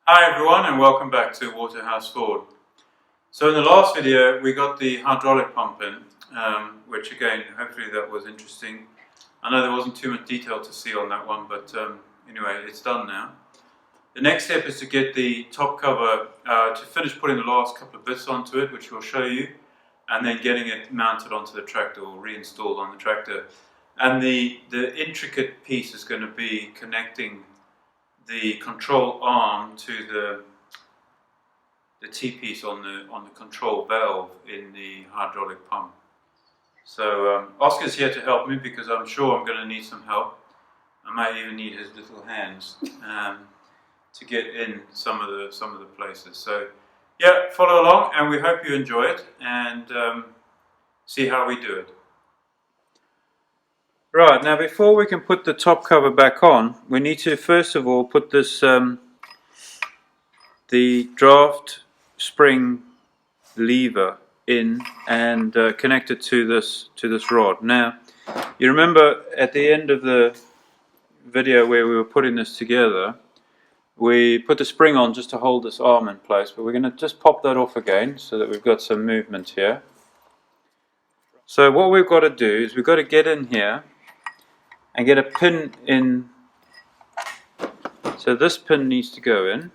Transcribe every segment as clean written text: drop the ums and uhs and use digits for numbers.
Hi everyone and welcome back to Waterhouse Forde. So in the last video we got the hydraulic pump in, which again hopefully that was interesting. I know there wasn't too much detail to see on that one, but anyway it's done now. The next step is to get the top cover, to finish putting the last couple of bits onto it, which we'll show you, and then getting it mounted onto the tractor or reinstalled on the tractor. And the intricate piece is going to be connecting the control arm to the T-piece on the control valve in the hydraulic pump. So Oscar's here to help me because I'm sure I'm going to need some help. I might even need his little hands to get in some of the places. So yeah, follow along and we hope you enjoy it and see how we do it. Right, now before we can put the top cover back on, we need to first of all put this the draught spring lever in and connect it to this rod. Now, you remember at the end of the video where we were putting this together, we put the spring on just to hold this arm in place, but we're going to just pop that off again so that we've got some movement here. So what we've got to do is we've got to get in here and get a pin in. So this pin needs to go in,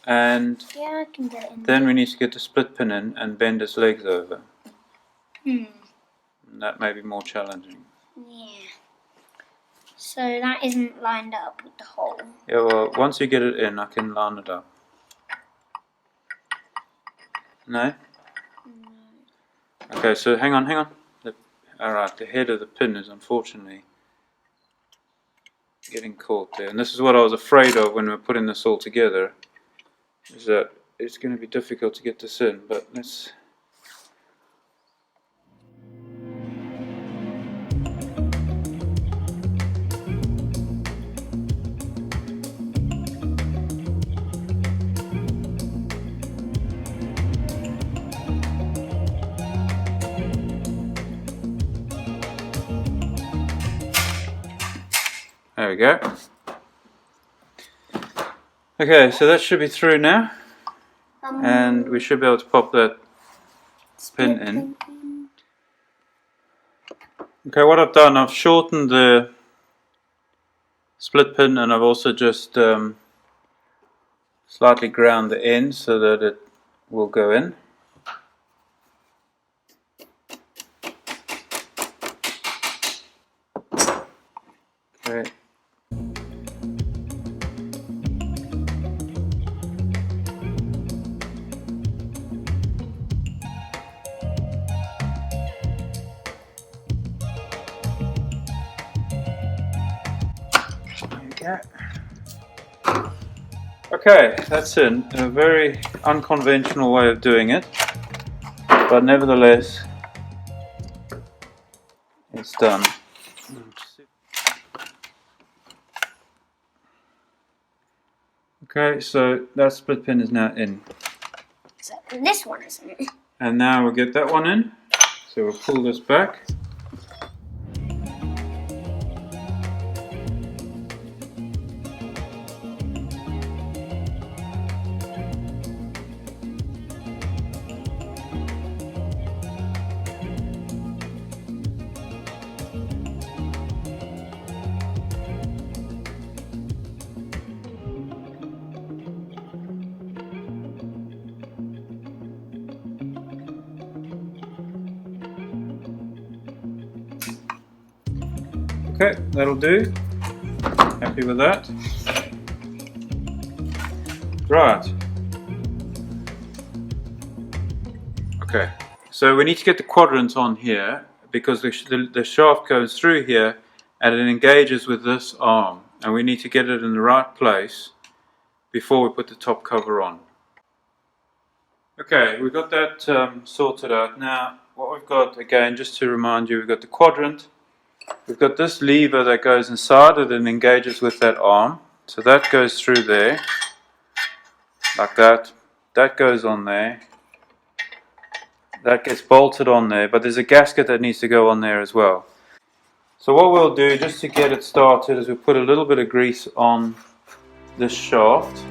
and yeah, I can get it in. Then we need to get the split pin in and bend its legs over. And that may be more challenging. Yeah. So that isn't lined up with the hole. Yeah, well, once you get it in, I can line it up. No? No. Okay, so hang on. Alright, the head of the pin is unfortunately getting caught there. And this is what I was afraid of when we were putting this all together, is that it's going to be difficult to get this in, but let's... There we go. Okay, so that should be through now, and we should be able to pop that pin in. Okay, what I've done, I've shortened the split pin and I've also just slightly ground the end so that it will go in. Okay. Okay, that's in. A very unconventional way of doing it, but nevertheless, it's done. Okay, so that split pin is now in. So this one isn't. And now we'll get that one in. So we'll pull this back. Okay, that'll do. Happy with that. Right. Okay, so we need to get the quadrant on here because the shaft goes through here and it engages with this arm, and we need to get it in the right place before we put the top cover on. Okay, we've got that sorted out. Now, what we've got, again, just to remind you, we've got the quadrant. We've got this lever that goes inside it and engages with that arm. So that goes through there, like that. That goes on there. That gets bolted on there, but there's a gasket that needs to go on there as well. So what we'll do, just to get it started, is we'll put a little bit of grease on this shaft.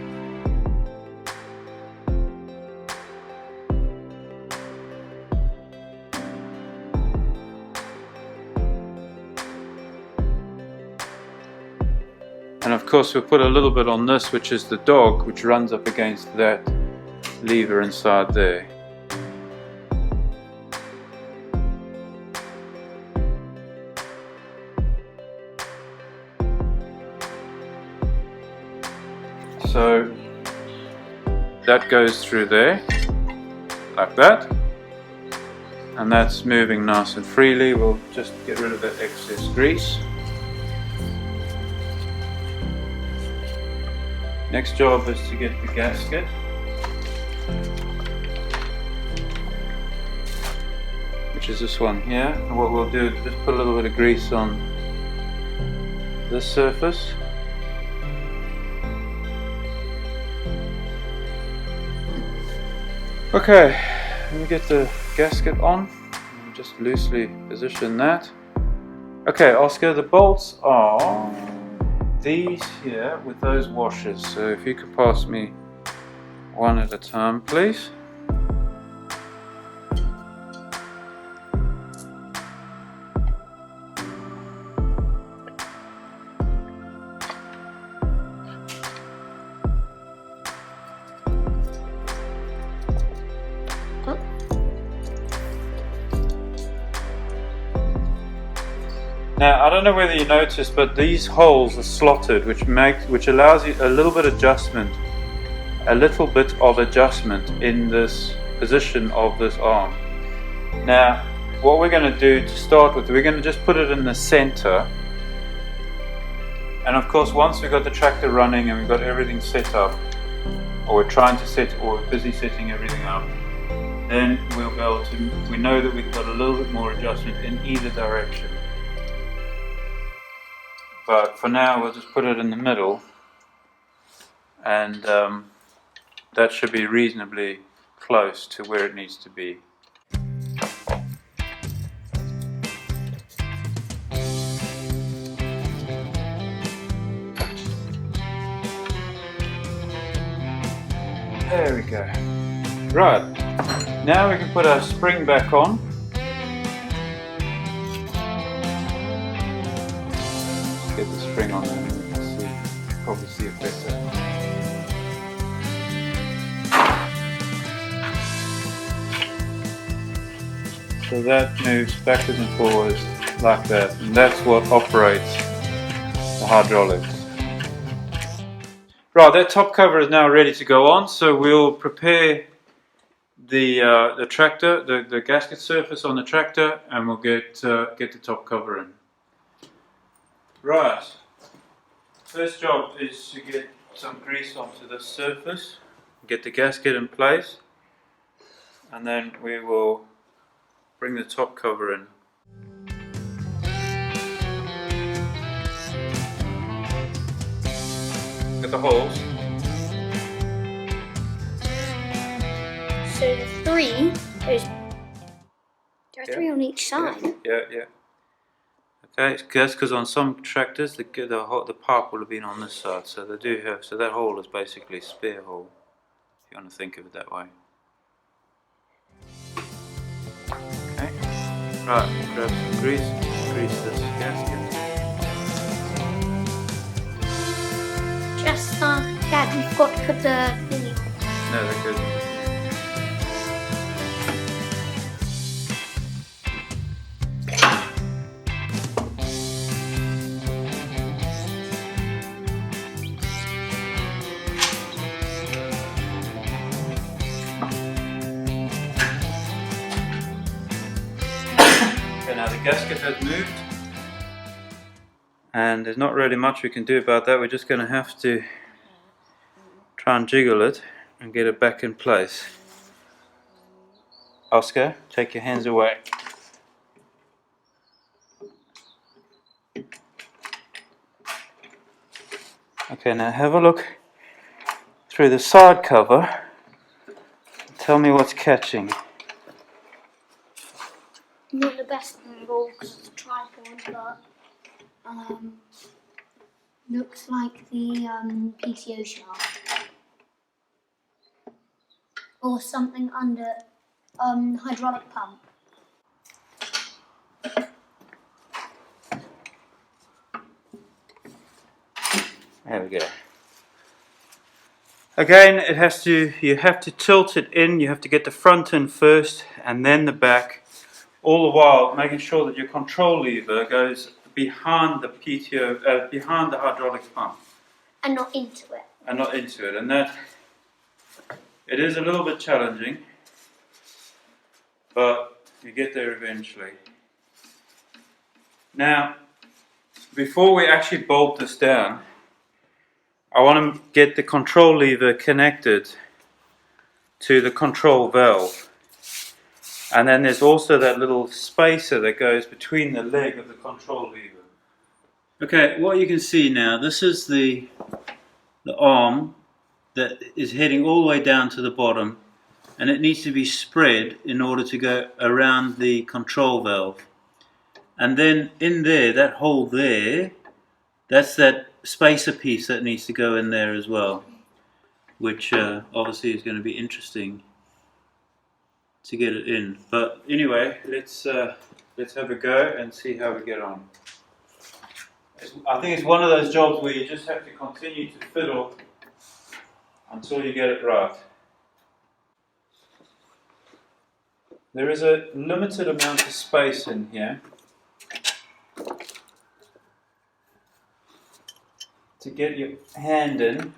And of course we'll put a little bit on this, which is the dog, which runs up against that lever inside there. So that goes through there, like that, and that's moving nice and freely. We'll just get rid of that excess grease. Next job is to get the gasket. Which is this one here. And what we'll do is just put a little bit of grease on this surface. Okay, let me get the gasket on. Just loosely position that. Okay, Oscar, the bolts are these here with those washers. So if you could pass me one at a time, please. Now, I don't know whether you noticed, but these holes are slotted, which allows you a little bit of adjustment in this position of this arm. Now, what we're going to do to start with, we're going to just put it in the center. And of course, once we've got the tractor running and we've got everything set up, or we're trying to set, or we're busy setting everything up, then we'll be able to, we know that we've got a little bit more adjustment in either direction. But for now, we'll just put it in the middle, and that should be reasonably close to where it needs to be. There we go. Right, now we can put our spring back on. Get the spring on there and we can probably see it better. So that moves backwards and forwards like that, and that's what operates the hydraulics. Right, that top cover is now ready to go on, so we'll prepare the tractor, the gasket surface on the tractor, and we'll get the top cover in. Right, first job is to get some grease onto the surface, get the gasket in place, and then we will bring the top cover in. Get the holes. So the three, there are three on each side. Yeah. Okay, that's because on some tractors the pipe will have been on this side, so they do have. So that hole is basically a spare hole, if you want to think of it that way. Okay, right, grab some grease this gasket. Just Dad, we've got to put the thingy on. No, they're good. Now the gasket has moved, and there's not really much we can do about that. We're just going to have to try and jiggle it and get it back in place. Oscar, take your hands away. Okay, now have a look through the side cover. Tell me what's catching. Not the best thing at all because it's a tripod, but looks like the PTO shaft. Or something under hydraulic pump. There we go. Again, you have to tilt it in, you have to get the front in first and then the back, all the while making sure that your control lever goes behind the PTO, behind the hydraulic pump. And not into it. And not into it. And that, it is a little bit challenging, but you get there eventually. Now, before we actually bolt this down, I want to get the control lever connected to the control valve. And then there's also that little spacer that goes between the leg of the control lever. Okay, what you can see now, this is the arm that is heading all the way down to the bottom, and it needs to be spread in order to go around the control valve. And then in there, that hole there, that's that spacer piece that needs to go in there as well, which obviously is going to be interesting to get it in. But anyway, let's have a go and see how we get on. I think it's one of those jobs where you just have to continue to fiddle until you get it right. There is a limited amount of space in here to get your hand in.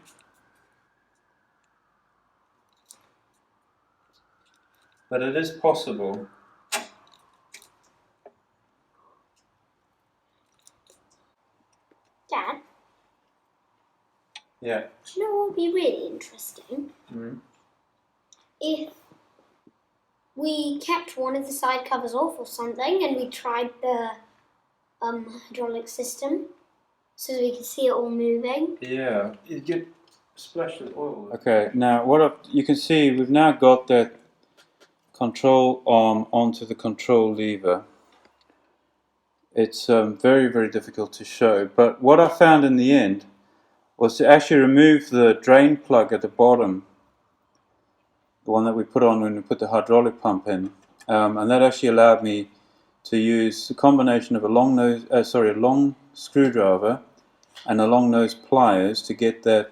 But it is possible. Dad? Yeah. Do you know what would be really interesting? If we kept one of the side covers off or something and we tried the hydraulic system so we could see it all moving. Yeah, you get splashed with oil. Okay, now you can see we've now got that control arm onto the control lever. It's very, very difficult to show, but what I found in the end was to actually remove the drain plug at the bottom, the one that we put on when we put the hydraulic pump in, and that actually allowed me to use a combination of a long screwdriver and a long nose pliers to get that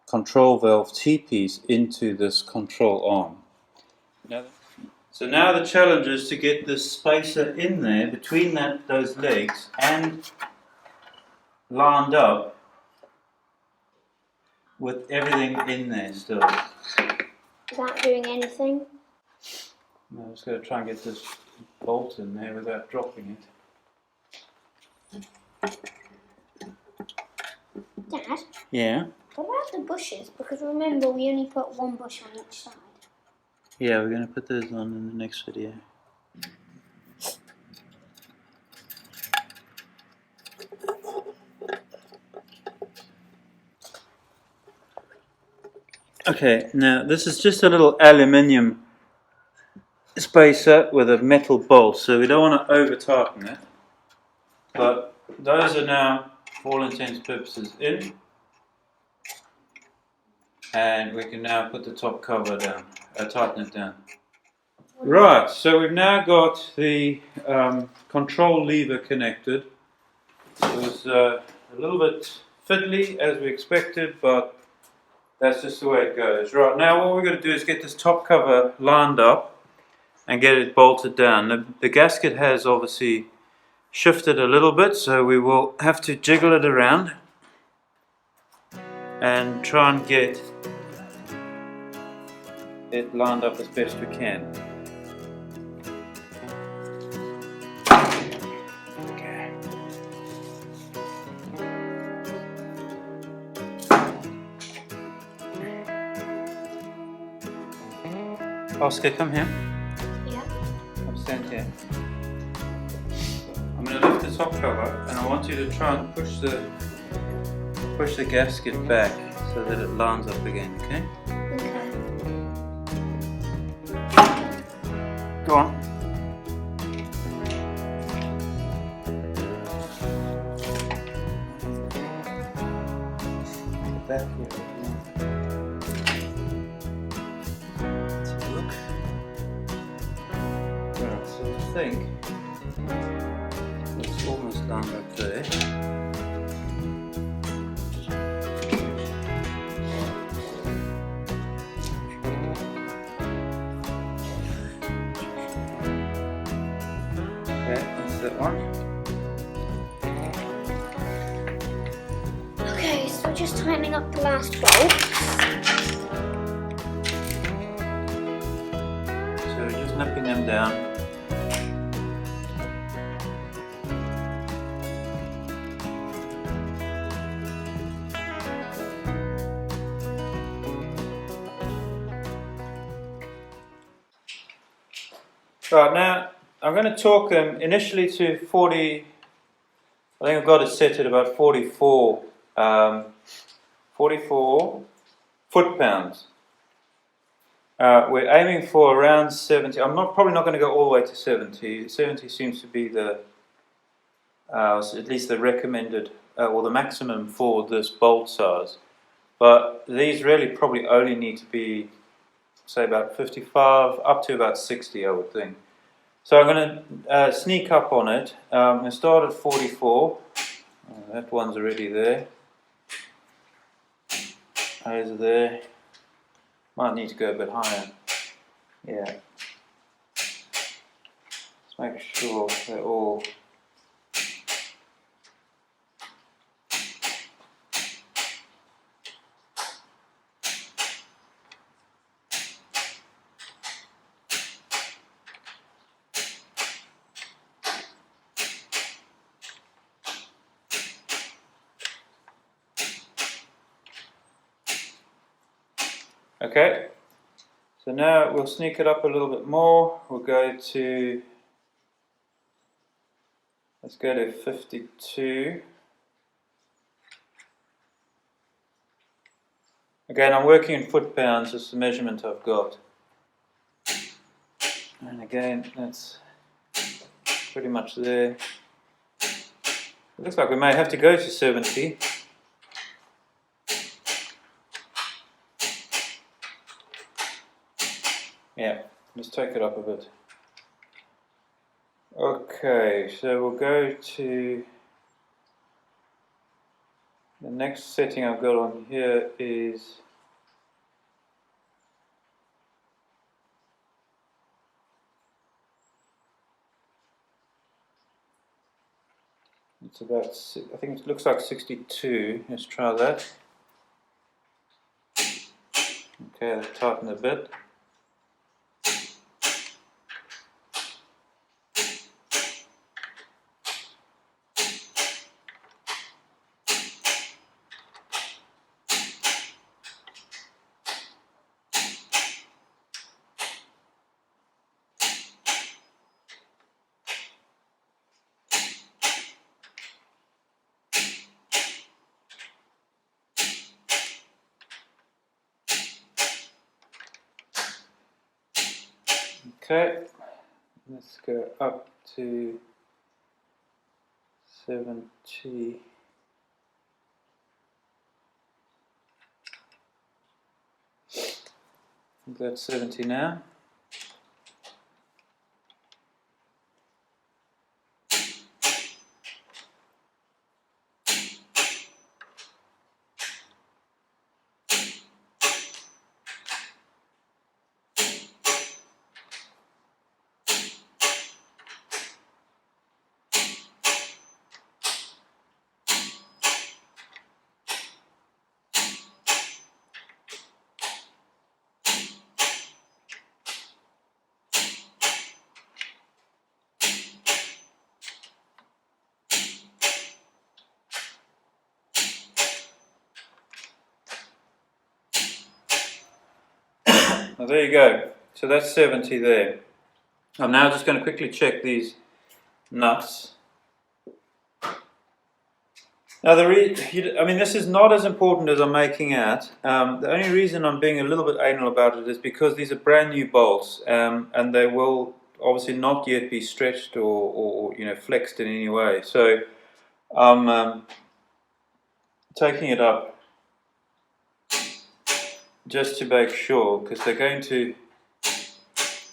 control valve T-piece into this control arm. So now the challenge is to get this spacer in there between those legs and lined up with everything in there still. Is that doing anything? No, I'm just going to try and get this bolt in there without dropping it. Dad? Yeah? What about the bushes? Because remember, we only put one bush on each side. Yeah, we're going to put those on in the next video. Okay, now this is just a little aluminium spacer with a metal bolt, so we don't want to over tighten it. But those are now, for all intents and purposes, in. And we can now put the top cover down, tighten it down. Right, so we've now got the control lever connected. It was a little bit fiddly as we expected, but that's just the way it goes. Right, now what we're going to do is get this top cover lined up and get it bolted down. The gasket has obviously shifted a little bit, so we will have to jiggle it around and try and get it lined up as best we can. Okay. Oscar, come here. Yeah. Come stand here. I'm going to lift the top cover and I want you to try and push the gasket back so that it lines up again, okay? Okay. Go on. back here. Let's have a look. Right, so I think it's almost lined up there. Okay, that's that one. Okay, so we're just tightening up the last bolts. So we're just nipping them down. Right, now I'm going to talk initially to 40, I think I've got it set at about 44 foot-pounds. We're aiming for around 70. I'm probably not going to go all the way to 70. 70 seems to be the, at least the recommended, or the maximum for this bolt size. But these really probably only need to be, say, about 55, up to about 60, I would think. So I'm going to sneak up on it. I'm going to start at 44. That one's already there. Those there. Might need to go a bit higher. Yeah. Let's make sure they're all. Okay, so now we'll sneak it up a little bit more. We'll go to, let's go to 52. Again, I'm working in foot-pounds, that's the measurement I've got. And again, that's pretty much there. It looks like we may have to go to 70. Yeah, let's take it up a bit. Okay, so we'll go to the next setting I've got on here is it's about, I think it looks like 62. Let's try that. Okay, let's tighten a bit. Okay, let's go up to 70. That's 70 now. Well, there you go. So that's 70 there. I'm now just going to quickly check these nuts. Now, this is not as important as I'm making out. The only reason I'm being a little bit anal about it is because these are brand new bolts, and they will obviously not yet be stretched or flexed in any way. So I'm taking it up just to make sure, because they're going to,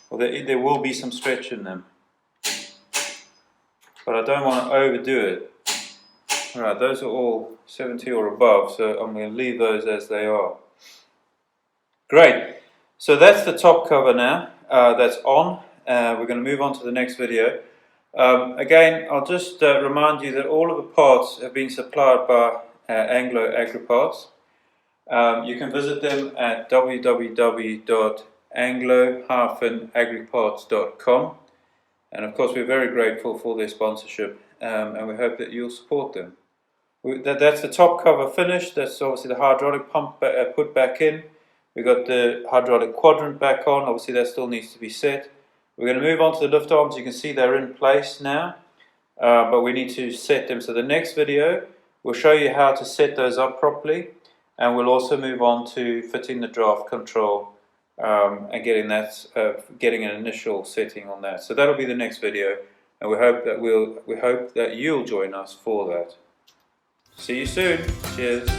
well, there will be some stretch in them, but I don't want to overdo it. Alright, those are all 70 or above, so I'm going to leave those as they are. Great, so that's the top cover now, that's on. We're going to move on to the next video. Again, I'll just remind you that all of the parts have been supplied by Anglo Agriparts. You can visit them at www.anglo-agriparts.com, and of course we're very grateful for their sponsorship, and we hope that you'll support them. That's the top cover finished. That's obviously the hydraulic pump put back in. We've got the hydraulic quadrant back on. Obviously that still needs to be set. We're going to move on to the lift arms. You can see they're in place now, but we need to set them. So the next video will show you how to set those up properly, and we'll also move on to fitting the draft control and getting an initial setting on that. So that'll be the next video, and we hope that you'll join us for that. See you soon. Cheers.